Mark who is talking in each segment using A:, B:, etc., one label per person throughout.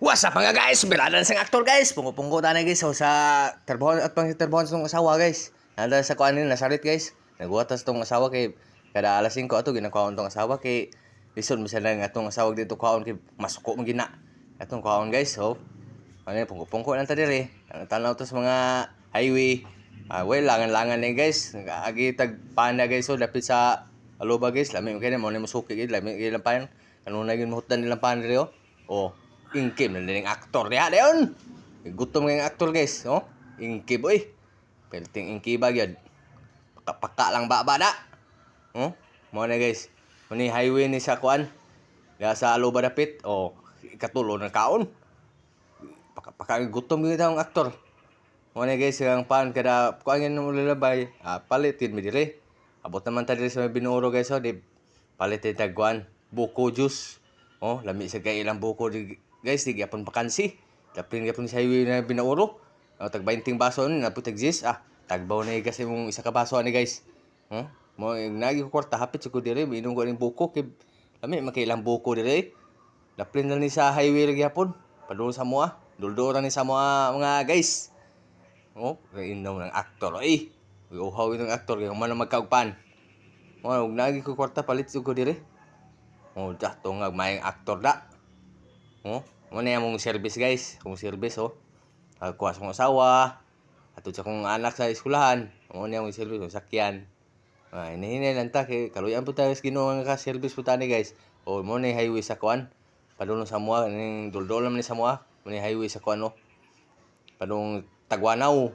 A: What's up mga guys? Bilala na sang aktor guys. Pungko-pungko tayo guys. So sa terbahon at pang terbahon sa asawa guys. Nanda sa kuan nila nasalit guys. Nagwatas tong asawa kay kada alas 5 ato ginakaon tong asawa kay lison misal lang atong asawa dito kaon kay masuko mo gina. Atong kaon guys. So ano pungko-pungko lang ta dire. Ang tanaw to sa mga highway. Well, langan-langan ni guys. Agi tag panda guys. So dapit sa aloba guys. Lami kay mo ni musuki gid lami kay lampayan. Kanuna gyud mahutdan nilang pan dire oh. Ingkib na din aktor diha dayon. Gutom nga aktor guys, no? Ingkib oy. Perting ingkiba gyud. Paka lang ba da. Oh, mo na guys. Muni highway ni sa kuan. Ya sa Aloba dapit. Oh, ikatulo na kaon. Paka gutom gyud ang aktor. Mo na guys ang pan kada kuan nga mo lalabay. Palitin mi dire. Abot naman ta dire sa Binuro guys, oh, di palitin ta kuan. Buko juice. Oh, lami sa kay ilang buko guys, di gyapon pakansi. Tapin gyapon sa highway na Binauro. Tag 20 baso ni naputag jis. Tagbaw na kasi mong isa ka baso ani guys. Mo nagi ko kwarta hapit sa ko dire, miinom ko ning buko kay lami makailang buko dire. Lapin na ni sa highway gyapon. Padulong sa moa. Duldo ni sa mga guys. Oh, inom ng aktor. Uhaw ng aktor kay man magkaugpan. Mo nagi ko kwarta palit ko dire. Oh, dato nga may aktor da. Oh, mo na yung service guys. Kung service oh. Kuha sa kong asawa. Atod sa kong anak sa eskwelahan. Mo na yung service ng sakyan. Hinahinay lang ta kay kaluyan po tayo Ginoo nga ka-service po tani guys. Oh, mo na highway sa kuan. Padulong sa moa ning duldol man ni sa moa. Mo na highway sa kuan no. Padung Tagwanaw.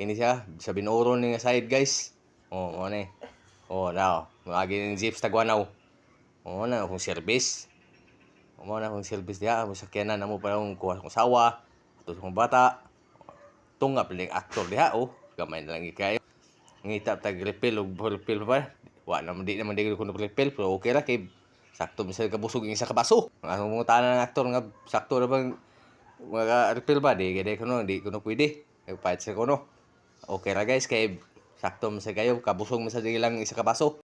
A: Ini siya sa Binuro ni nga side guys. Oh, mo na. Oh, daw. Magi ning jeep sa Tagwanaw. Oo na akong service. Oo na akong service diya. Sakyanan na mo pa yung kuha kong sawa. Ito sa kong bata. Tungap lang aktor diya. Oh, gamay na lang ikayo. Ngita tag refill o refill pa. Di naman di ko refill. Pero okay ra kay sakto misal kabusog yung isa kabaso. Ang mga tanan ng aktor nga sakto na bang mga refill ba? Di ko no pwede. Pahit sa ko no. Okay ra guys kay sakto misal kayo kabusog misal lang isa kabaso.